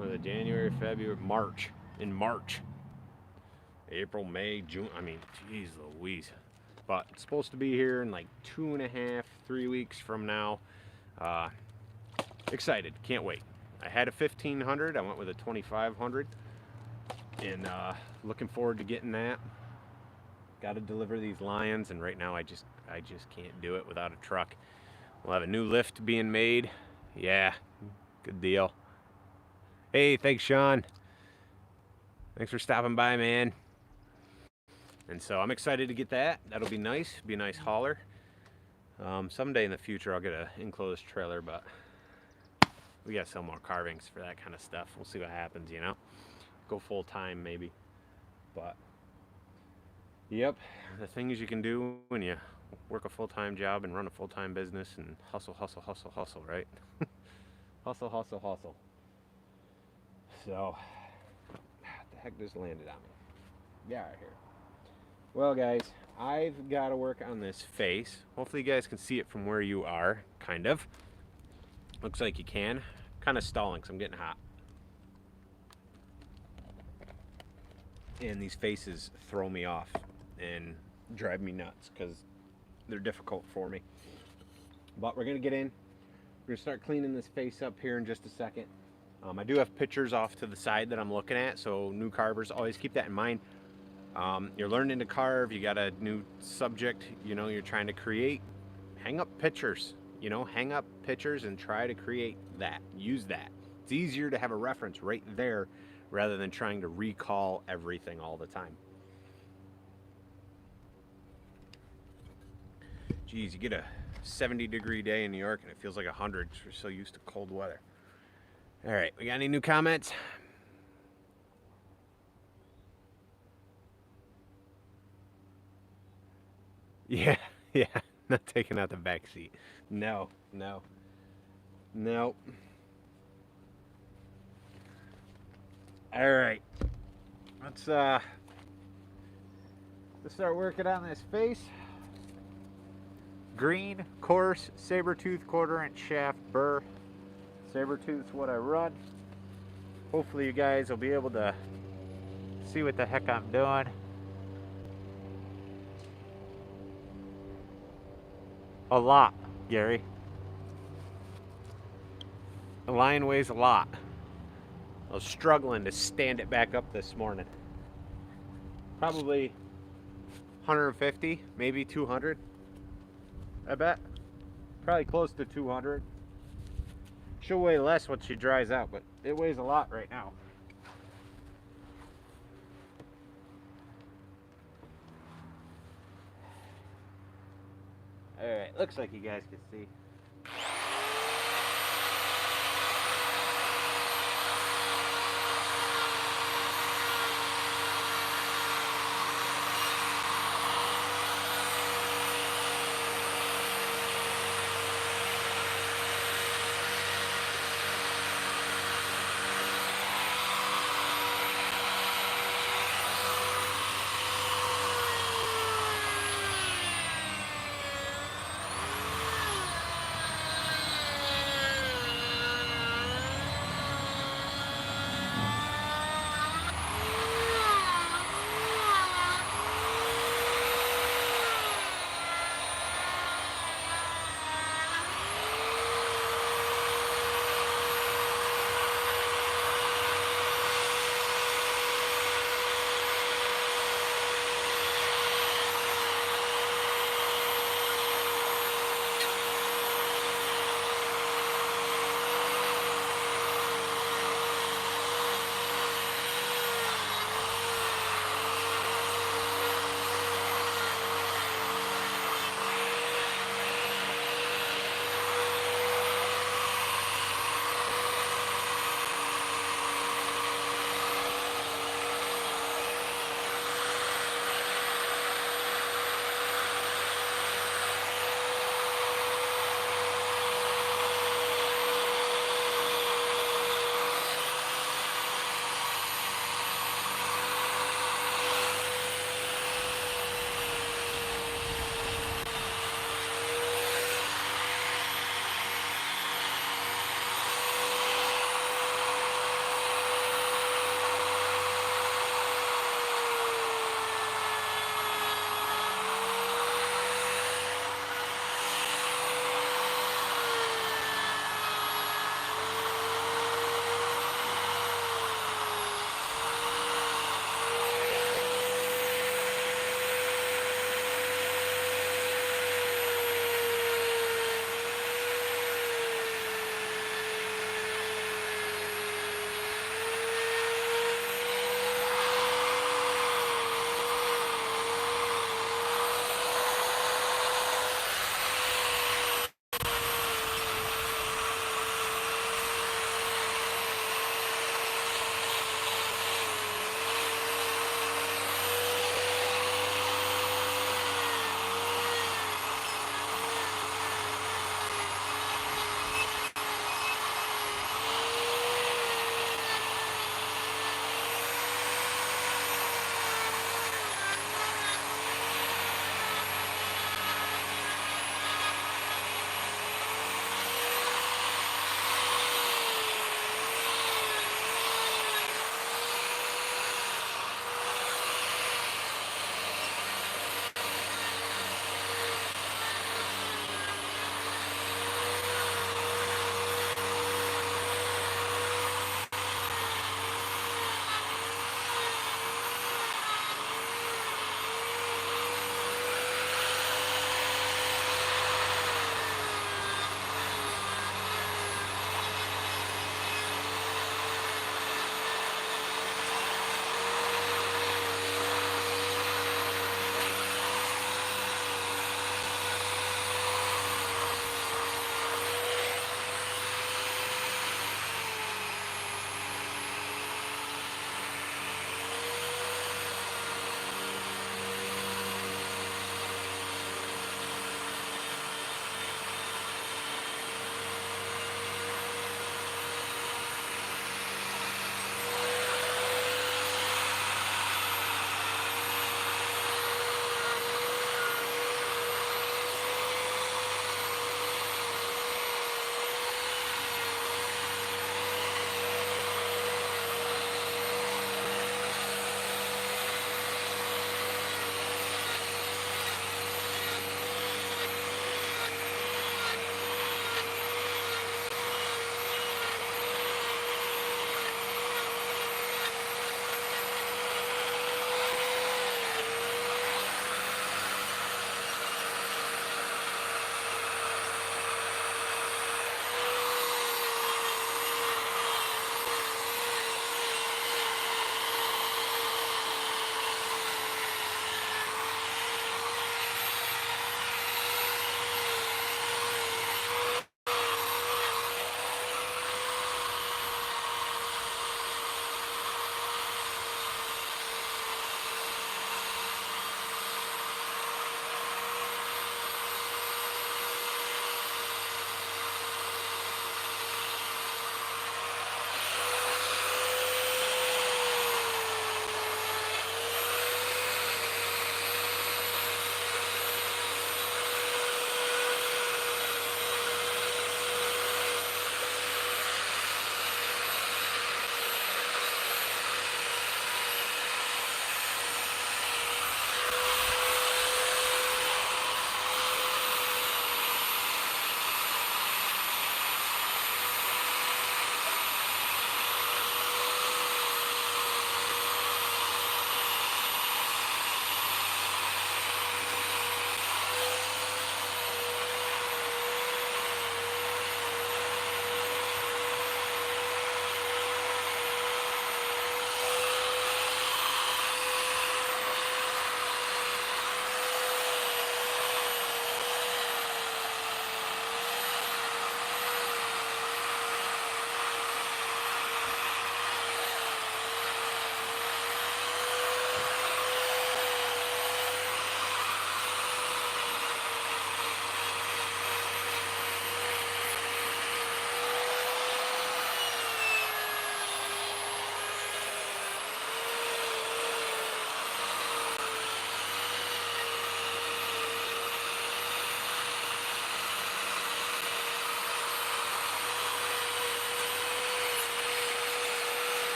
was it, January, February, March. In March. April, May, June. I mean, geez Louise. But it's supposed to be here in like 2.5, 3 weeks from now. Excited. Can't wait. I had a 1500. I went with a 2500. And looking forward to getting that. Got to deliver these lions, and right now I just can't do it without a truck. We'll have a new lift being made. Yeah, good deal. Hey, thanks, Sean. Thanks for stopping by, man. And so I'm excited to get that. That'll be nice. Be a nice hauler. Someday in the future I'll get an enclosed trailer, but we gotta sell more carvings for that kind of stuff. We'll see what happens, you know. Go full time maybe, but Yep, the things you can do when you work a full-time job and run a full-time business and hustle, hustle, hustle, hustle, right? Hustle, hustle, hustle. So, what the heck just landed on me? Yeah, right here. Well, guys, I've got to work on this face. Hopefully you guys can see it from where you are, kind of. Looks like you can. Kind of stalling because I'm getting hot. And these faces throw me off and drive me nuts because they're difficult for me. But we're going to get in. We're going to start cleaning this face up here in just a second. I do have pictures off to the side that I'm looking at, so new carvers, always keep that in mind. You're learning to carve, you got a new subject, you're trying to create. Hang up pictures, hang up pictures and try to create that. Use that. It's easier to have a reference right there rather than trying to recall everything all the time. Geez, you get a 70-degree day in New York and it feels like 100. We're so used to cold weather. All right, we got any new comments? Yeah, yeah, not taking out the back seat. No. All right, let's start working on this face. Green, coarse, Saburrtooth 1/4-inch shaft burr. Saburrtooth's what I run. Hopefully you guys will be able to see what the heck I'm doing. A lot, Gary. The lion weighs a lot. I was struggling to stand it back up this morning. Probably 150, maybe 200. I bet. Probably close to 200. She'll weigh less when she dries out, but it weighs a lot right now. Alright, looks like you guys can see.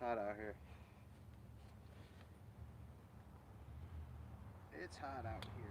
hot out here. It's hot out here.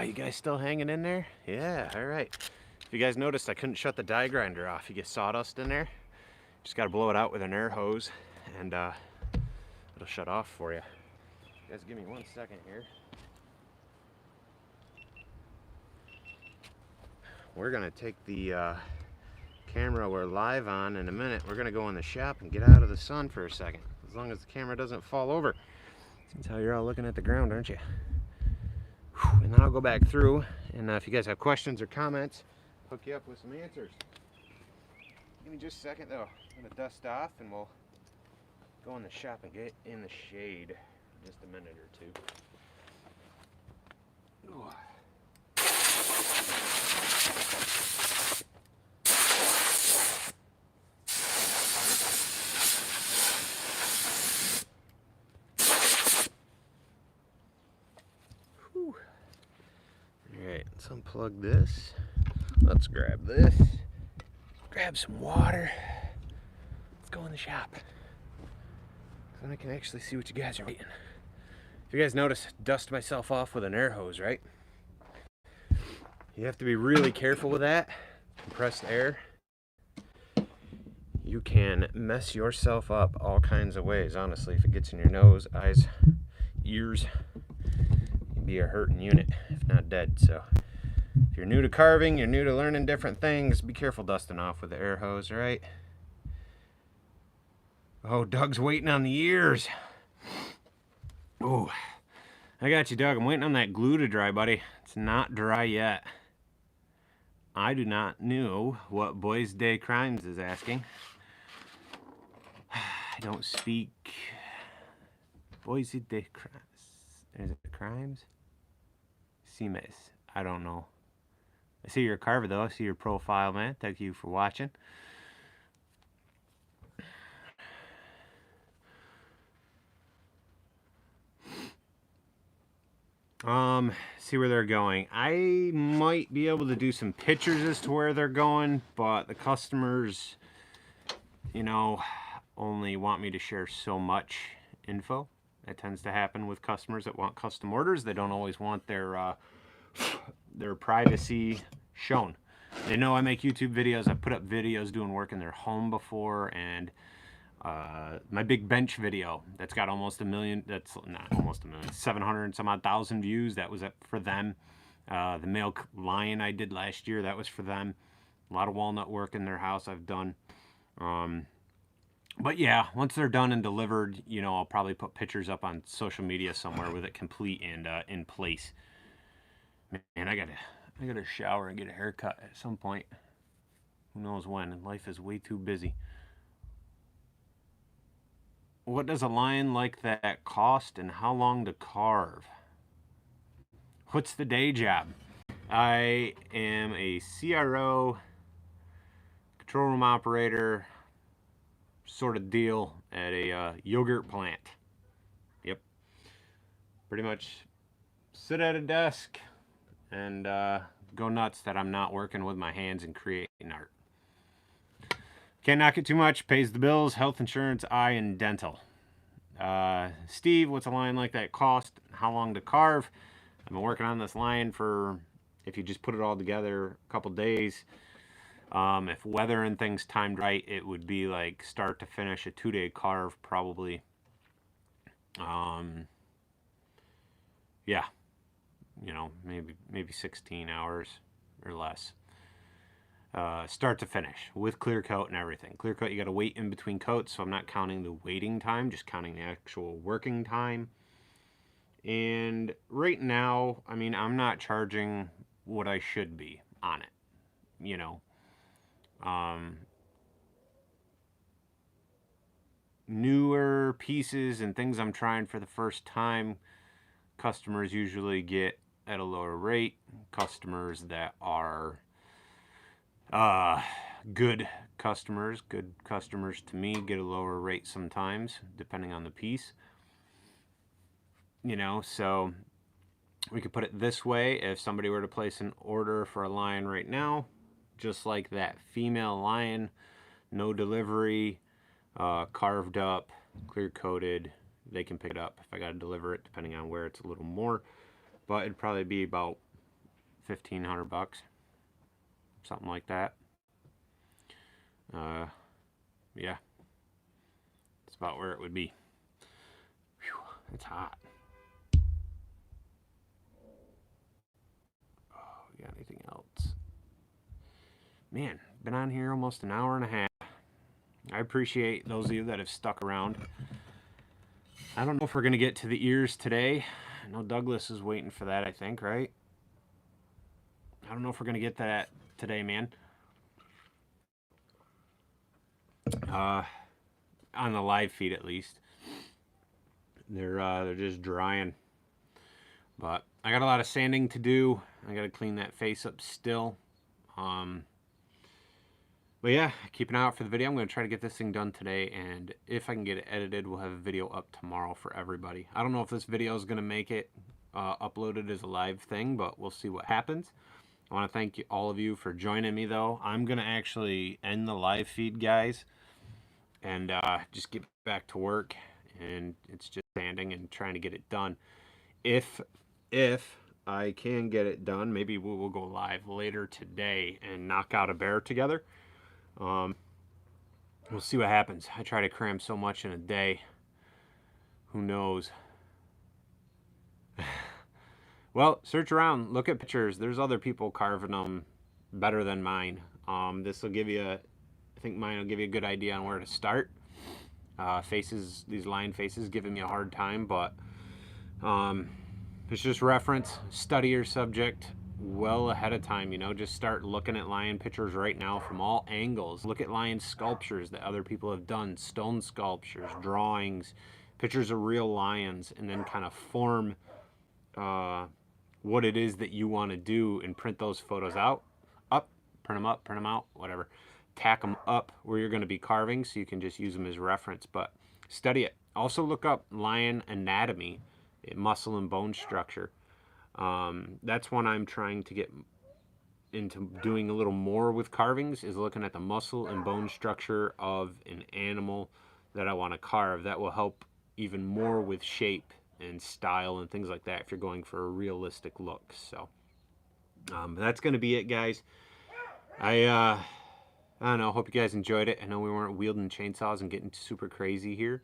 Oh, you guys still hanging in there? Yeah, all right. If you guys noticed, I couldn't shut the die grinder off. You get sawdust in there. Just got to blow it out with an air hose, and it'll shut off for you. You guys give me 1 second here. We're gonna take the camera we're live on in a minute. We're gonna go in the shop and get out of the sun for a second, as long as the camera doesn't fall over. Seems how you're all looking at the ground, aren't you? Whew. And then I'll go back through, and if you guys have questions or comments, hook you up with some answers. Give me just a second though. I'm gonna dust off and we'll go in the shop and get in the shade in just a minute or two. Ooh. Alright, let's unplug this. Let's grab this. Grab some water. Let's go in the shop. So then I can actually see what you guys are eating. If you guys notice, dust myself off with an air hose, right? You have to be really careful with that. Compressed air. You can mess yourself up all kinds of ways, honestly. If it gets in your nose, eyes, ears, you'd be a hurting unit, if not dead. So if you're new to carving, you're new to learning different things, be careful dusting off with the air hose, right? Oh, Doug's waiting on the ears. Oh, I got you, Doug. I'm waiting on that glue to dry, buddy. It's not dry yet. I do not know what Boys Day Crimes is asking. I don't speak Boys Day Crimes. Is it Crimes? CMS. I don't know. I see you're a carver though. I see your profile, man. Thank you for watching. See where they're going. I might be able to do some pictures as to where they're going, but the customers, you know, only want me to share so much info. That tends to happen with customers that want custom orders. They don't always want their privacy shown. They know I make YouTube videos. I've put up videos doing work in their home before, and my big bench video that's got almost 1 million, that's not almost 1 million, 700 and some odd thousand views, that was for them. The male lion I did last year, that was for them. A lot of walnut work in their house I've done. But yeah, once they're done and delivered, you know, I'll probably put pictures up on social media somewhere with it complete and in place. Man, I gotta shower and get a haircut at some point. Who knows when? Life is way too busy. What does a lion like that cost, and how long to carve? What's the day job? I am a CRO, control room operator, sort of deal at a yogurt plant. Yep. Pretty much sit at a desk and go nuts that I'm not working with my hands and creating art. Can't knock it too much. Pays the bills, health insurance, eye, and dental. Steve, what's a line like that cost? How long to carve? I've been working on this line for, if you just put it all together, a couple days. If weather and things timed right, it would be like start to finish a 2-day carve probably. Yeah, you know, maybe 16 hours or less. Start to finish with clear coat and everything. Clear coat, you got to wait in between coats, so I'm not counting the waiting time, just counting the actual working time. And right now, I mean, I'm not charging what I should be on it, you know. Newer pieces and things I'm trying for the first time, customers usually get at a lower rate. Customers that are good customers to me get a lower rate sometimes, depending on the piece. You know, so we could put it this way. If somebody were to place an order for a lion right now, just like that female lion, no delivery, carved up, clear coated, they can pick it up. If I got to deliver it, depending on where, it's a little more, but it'd probably be about $1,500, something like that. Yeah, it's about where it would be. Whew, it's hot. Oh, we got anything else? Man, been on here almost an hour and a half. I appreciate those of you that have stuck around. I don't know if we're going to get to the ears today. I know Douglas is waiting for that, I think, right? I don't know if we're going to get that today, man. On the live feed, at least. They're just drying. But I got a lot of sanding to do. I got to clean that face up still. But yeah, keep an eye out for the video. I'm going to try to get this thing done today, and if I can get it edited, we'll have a video up tomorrow for everybody. I don't know if this video is going to make it uploaded as a live thing, but we'll see what happens. I want to thank you, all of you, for joining me, though. I'm going to actually end the live feed, guys, and just get back to work, and it's just sanding and trying to get it done. If I can get it done, maybe we will go live later today and knock out a bear together. We'll see what happens. I try to cram so much in a day. Who knows? Well, search around, look at pictures. There's other people carving them better than mine. This will give you I think mine will give you a good idea on where to start. Faces, these line faces, giving me a hard time, but it's just reference. Study your subject well ahead of time, you know. Just start looking at lion pictures right now from all angles. Look at lion sculptures that other people have done, stone sculptures, drawings, pictures of real lions, and then kind of form what it is that you want to do and print those photos out, print them up, print them out, whatever. Tack them up where you're going to be carving so you can just use them as reference, but study it. Also look up lion anatomy, muscle and bone structure. That's one I'm trying to get into doing a little more with carvings, is looking at the muscle and bone structure of an animal that I want to carve. That will help even more with shape and style and things like that if you're going for a realistic look. So that's going to be it, guys. I don't know, hope you guys enjoyed it. I know we weren't wielding chainsaws and getting super crazy here,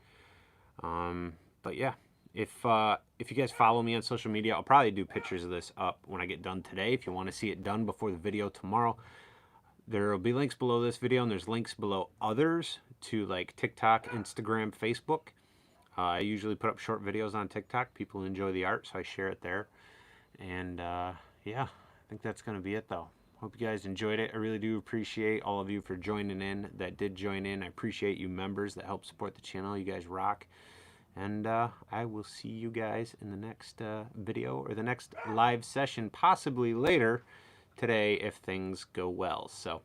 but yeah. If you guys follow me on social media, I'll probably do pictures of this up when I get done today. If you want to see it done before the video tomorrow, there will be links below this video, and there's links below others to like TikTok, Instagram, Facebook. I usually put up short videos on TikTok. People enjoy the art, so I share it there. And yeah, I think that's going to be it, though. Hope you guys enjoyed it. I really do appreciate all of you for joining in that did join in. I appreciate you members that help support the channel. You guys rock. And I will see you guys in the next video or the next live session, possibly later today if things go well. So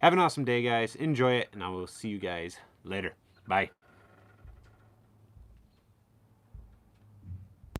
have an awesome day, guys. Enjoy it, and I will see you guys later. Bye.